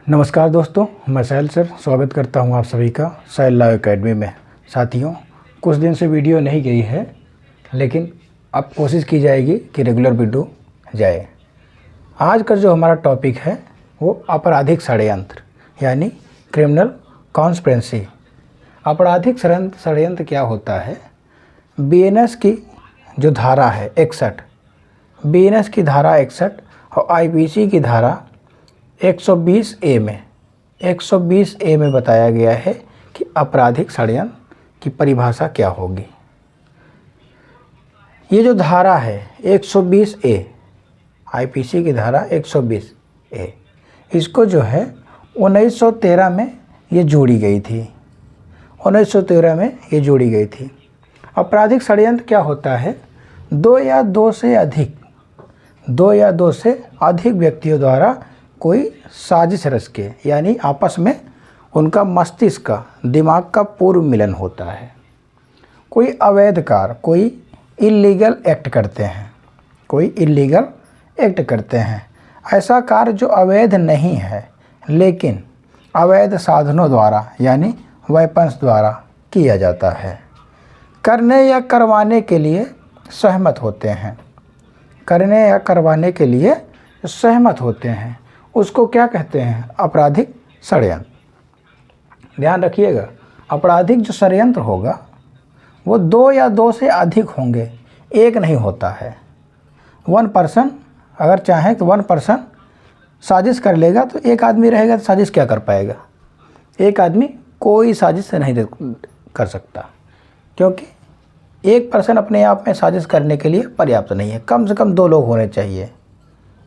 नमस्कार दोस्तों, मैं साहिल सर स्वागत करता हूं आप सभी का साहिल लॉ एकेडमी में। साथियों, कुछ दिन से वीडियो नहीं गई है, लेकिन अब कोशिश की जाएगी कि रेगुलर वीडियो जाए। आज का जो हमारा टॉपिक है वो आपराधिक षड्यंत्र यानी क्रिमिनल कॉन्स्पिरेसी। आपराधिक षड्यंत्र क्या होता है? बीएनएस की जो धारा है 61, बीएनएस की धारा 61 और आईपीसी की धारा 120A में बताया गया है कि आपराधिक षड्यंत्र की परिभाषा क्या होगी। ये जो धारा है 120A, आईपीसी की धारा 120A, इसको जो है 1913 में ये जोड़ी गई थी। 1913 में ये जोड़ी गई थी। आपराधिक षड्यंत्र क्या होता है? दो या दो से अधिक व्यक्तियों द्वारा कोई साजिश रच के, यानी आपस में उनका मस्तिष्क का, दिमाग का पूर्व मिलन होता है। कोई अवैध कार्य, कोई इल्लीगल एक्ट करते हैं। ऐसा कार्य जो अवैध नहीं है लेकिन अवैध साधनों द्वारा यानी वेपन्स द्वारा किया जाता है। करने या करवाने के लिए सहमत होते हैं, उसको क्या कहते हैं? आपराधिक षड्यंत्र। ध्यान रखिएगा, आपराधिक जो षड्यंत्र होगा वो दो या दो से अधिक होंगे, एक नहीं होता है। वन पर्सन अगर चाहे तो वन पर्सन साजिश कर लेगा, तो एक आदमी रहेगा तो साजिश क्या कर पाएगा? एक आदमी कोई साजिश नहीं कर सकता, क्योंकि एक पर्सन अपने आप में साजिश करने के लिए पर्याप्त नहीं है। कम से कम दो लोग होने चाहिए।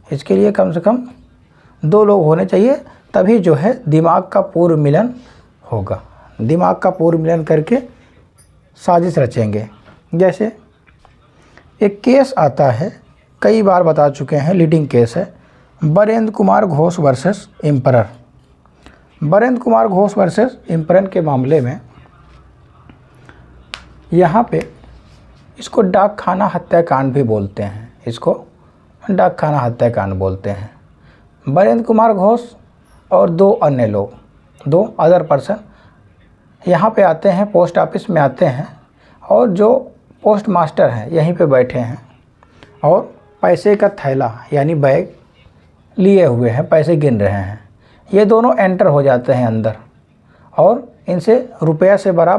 इसके लिए कम से कम दो लोग होने चाहिए, तभी जो है दिमाग का पूर्व मिलन होगा। दिमाग का पूर्व मिलन करके साजिश रचेंगे। जैसे एक केस आता है, कई बार बता चुके हैं, लीडिंग केस है, Barendra Kumar Ghosh versus emperor. Barendra Kumar Ghosh versus emperor के मामले में यहाँ पे इसको डाकखाना हत्याकांड भी बोलते हैं। बरेंद्र कुमार घोष और दो अन्य लोग, दो अदर पर्सन यहाँ पे आते हैं, पोस्ट ऑफिस में आते हैं, और जो पोस्ट मास्टर हैं यहीं पे बैठे हैं और पैसे का थैला यानी बैग लिए हुए हैं, पैसे गिन रहे हैं। ये दोनों एंटर हो जाते हैं अंदर और इनसे रुपया से बड़ा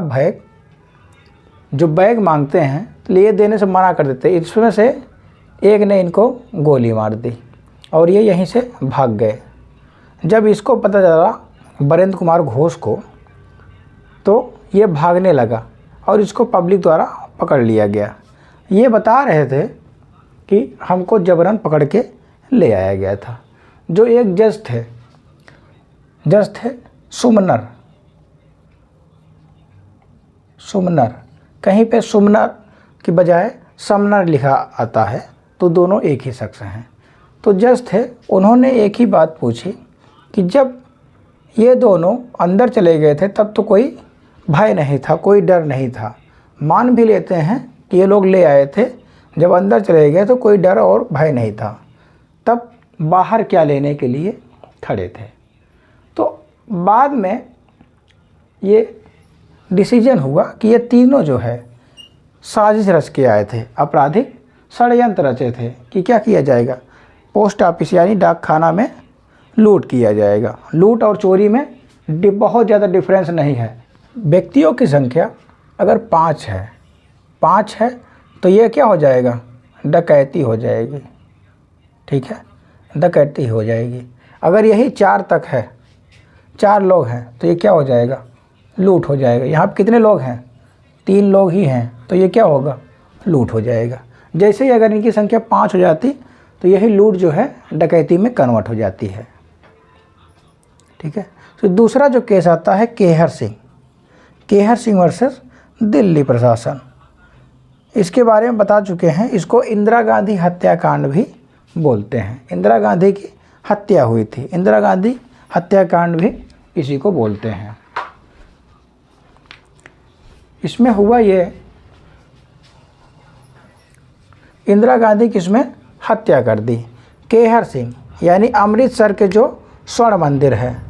बैग मांगते हैं, लिए देने से मना कर देते। इसमें से एक ने इनको गोली मार दी और ये यहीं से भाग गए। जब इसको पता चला बरेंद्र कुमार घोष को, तो ये भागने लगा और इसको पब्लिक द्वारा पकड़ लिया गया। ये बता रहे थे कि हमको जबरन पकड़ के ले आया गया था। जो एक जज थे सुमनर, कहीं पे सुमनर की बजाय समनर लिखा आता है, तो दोनों एक ही शख्स हैं। तो जज थे, उन्होंने एक ही बात पूछी कि जब ये दोनों अंदर चले गए थे तब तो कोई भय नहीं था, कोई डर नहीं था। मान भी लेते हैं कि ये लोग ले आए थे, जब अंदर चले गए तो कोई डर और भय नहीं था, तब बाहर क्या लेने के लिए खड़े थे। तो बाद में ये डिसीजन हुआ कि ये तीनों जो है साजिश रच के आए थे, आपराधिक षड्यंत्र रचे थे कि क्या किया जाएगा, पोस्ट ऑफिस यानी डाकखाना में लूट किया जाएगा। लूट और चोरी में बहुत ज़्यादा डिफरेंस नहीं है। व्यक्तियों की संख्या अगर 5 है तो ये क्या हो जाएगा? डकैती हो जाएगी। ठीक है, डकैती हो जाएगी। अगर यही 4 तक है, 4 लोग हैं, तो ये क्या हो जाएगा? लूट हो जाएगा। यहाँ पे कितने लोग हैं? 3 लोग ही हैं, तो ये क्या होगा? लूट हो जाएगा। जैसे ही अगर इनकी संख्या 5 हो जाती तो यही लूट जो है डकैती में कन्वर्ट हो जाती है। ठीक है। तो दूसरा जो केस आता है केहर सिंह वर्सेस दिल्ली प्रशासन। इसके बारे में बता चुके हैं। इसको इंदिरा गांधी हत्याकांड भी बोलते हैं। इंदिरा गांधी की हत्या हुई थी, इंदिरा गांधी हत्याकांड भी इसी को बोलते हैं। इसमें हुआ ये, इंदिरा गांधी किसमें हत्या कर दी? केहर सिंह यानी अमृतसर के जो स्वर्ण मंदिर है,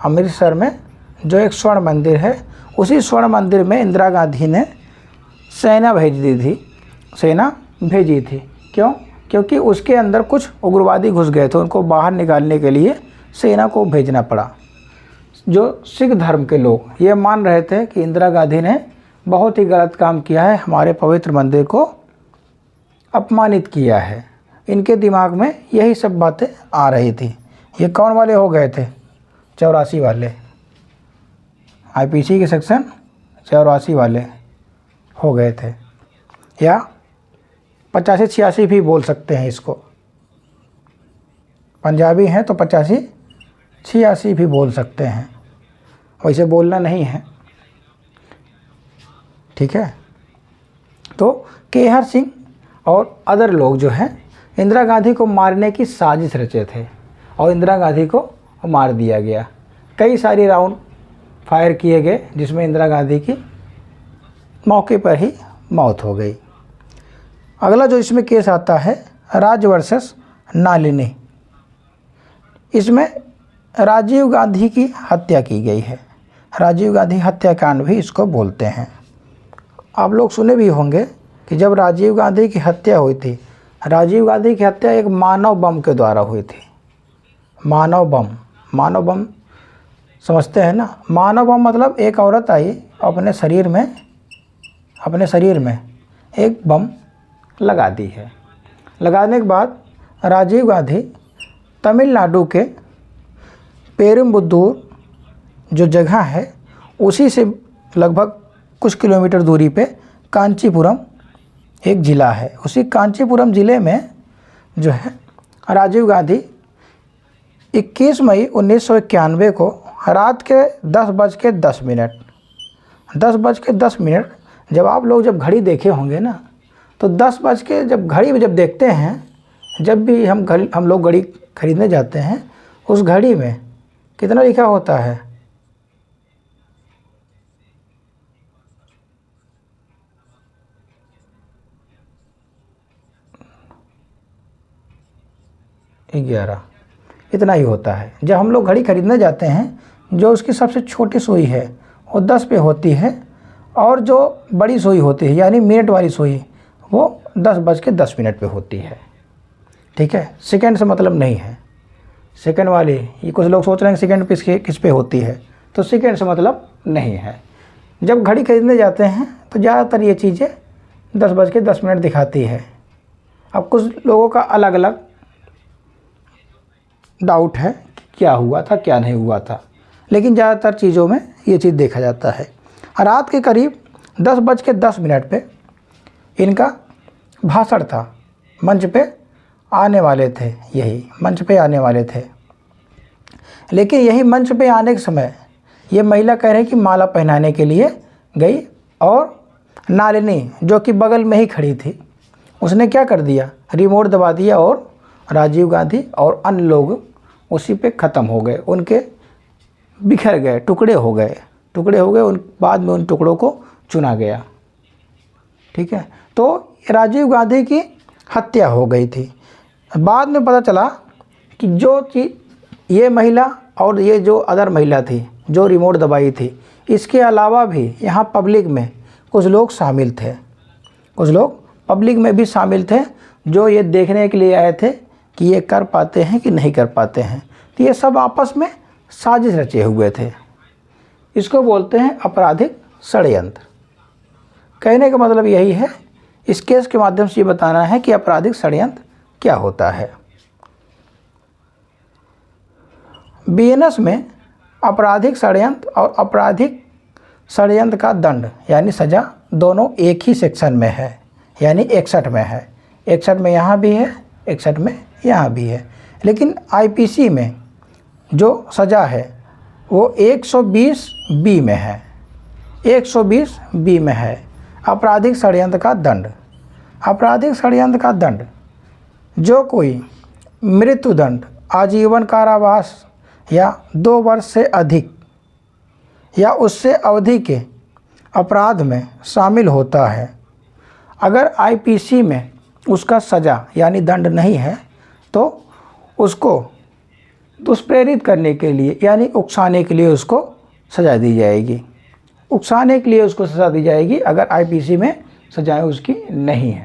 अमृतसर में जो एक स्वर्ण मंदिर है, उसी स्वर्ण मंदिर में इंदिरा गांधी ने सेना भेजी थी। क्यों? क्योंकि उसके अंदर कुछ उग्रवादी घुस गए थे, उनको बाहर निकालने के लिए सेना को भेजना पड़ा। जो सिख धर्म के लोग ये मान रहे थे कि इंदिरा गांधी ने बहुत ही गलत काम किया है, हमारे पवित्र मंदिर को अपमानित किया है, इनके दिमाग में यही सब बातें आ रही थी। ये कौन वाले हो गए थे? 84 वाले, आईपीसी के सेक्शन 84 वाले हो गए थे, या 85-86 भी बोल सकते हैं इसको। पंजाबी हैं तो 85-86 भी बोल सकते हैं, वैसे बोलना नहीं है, ठीक है। तो केहर सिंह और अदर लोग जो हैं इंदिरा गांधी को मारने की साजिश रचे थे और इंदिरा गांधी को मार दिया गया। कई सारे राउंड फायर किए गए जिसमें इंदिरा गांधी की मौके पर ही मौत हो गई। अगला जो इसमें केस आता है राज वर्सेस नालिनी। इसमें राजीव गांधी की हत्या की गई है, राजीव गांधी हत्याकांड भी इसको बोलते हैं। आप लोग सुने भी होंगे कि जब राजीव गांधी की हत्या हुई थी, राजीव गांधी की हत्या एक मानव बम के द्वारा हुई थी। मानव बम समझते हैं ना? मानव बम मतलब एक औरत आई अपने शरीर में एक बम लगा दी है। लगाने के बाद राजीव गांधी तमिलनाडु के पेरुम्बुदूर जो जगह है उसी से लगभग कुछ किलोमीटर दूरी पे कांचीपुरम एक ज़िला है, उसी कांचीपुरम ज़िले में जो है राजीव गांधी 21 मई 1991 को रात के 10:10 जब आप लोग जब घड़ी देखे होंगे ना, तो 10 बज के जब घड़ी में जब देखते हैं, जब भी हम लोग घड़ी खरीदने जाते हैं, उस घड़ी में कितना लिखा होता है? ग्यारह, इतना ही होता है। जब हम लोग घड़ी खरीदने जाते हैं, जो उसकी सबसे छोटी सुई है वो 10 पे होती है और जो बड़ी सुई होती है यानी मिनट वाली सुई वो 10:10 पे होती है, ठीक है। सेकंड से मतलब नहीं है, सेकंड वाली ये कुछ लोग सोच रहे हैं सेकंड पे किस पे होती है, तो सेकंड से मतलब नहीं है। जब घड़ी खरीदने जाते हैं तो ज़्यादातर ये चीज़ें 10:10 दिखाती है। अब कुछ लोगों का अलग अलग डाउट है कि क्या हुआ था क्या नहीं हुआ था, लेकिन ज़्यादातर चीज़ों में ये चीज़ देखा जाता है। रात के करीब 10:10 पे इनका भाषण था, मंच पे आने वाले थे, लेकिन यही मंच पे आने के समय ये महिला कह रही कि माला पहनाने के लिए गई और नालिनी जो कि बगल में ही खड़ी थी, उसने क्या कर दिया, रिमोट दबा दिया और राजीव गांधी और अन्य लोग उसी पे ख़त्म हो गए, उनके बिखर गए, टुकड़े हो गए। उन बाद में उन टुकड़ों को चुना गया, ठीक है। तो राजीव गांधी की हत्या हो गई थी। बाद में पता चला कि जो चीज़ ये महिला और ये जो अदर महिला थी जो रिमोट दबाई थी, इसके अलावा भी यहाँ पब्लिक में कुछ लोग शामिल थे, जो ये देखने के लिए आए थे कि ये कर पाते हैं कि नहीं कर पाते हैं। तो ये सब आपस में साजिश रचे हुए थे। इसको बोलते हैं आपराधिक षड्यंत्र। कहने का मतलब यही है, इस केस के माध्यम से ये बताना है कि आपराधिक षड्यंत्र क्या होता है। बीएनएस में आपराधिक षड्यंत्र और आपराधिक षड्यंत्र का दंड यानी सज़ा दोनों एक ही सेक्शन में है, यानी 61 में है। 61 में यहाँ भी है, 61 में यहाँ भी है। लेकिन आईपीसी में जो सज़ा है वो 120 बी में है, 120 बी में है। आपराधिक षड्यंत्र का दंड जो कोई मृत्युदंड, आजीवन कारावास या 2 वर्ष से अधिक या उससे अवधि के अपराध में शामिल होता है। अगर आईपीसी में उसका सज़ा यानी दंड नहीं है तो उसको दुष्प्रेरित करने के लिए यानी उकसाने के लिए उसको सज़ा दी जाएगी। उकसाने के लिए उसको सज़ा दी जाएगी अगर आईपीसी में सज़ाएँ उसकी नहीं है।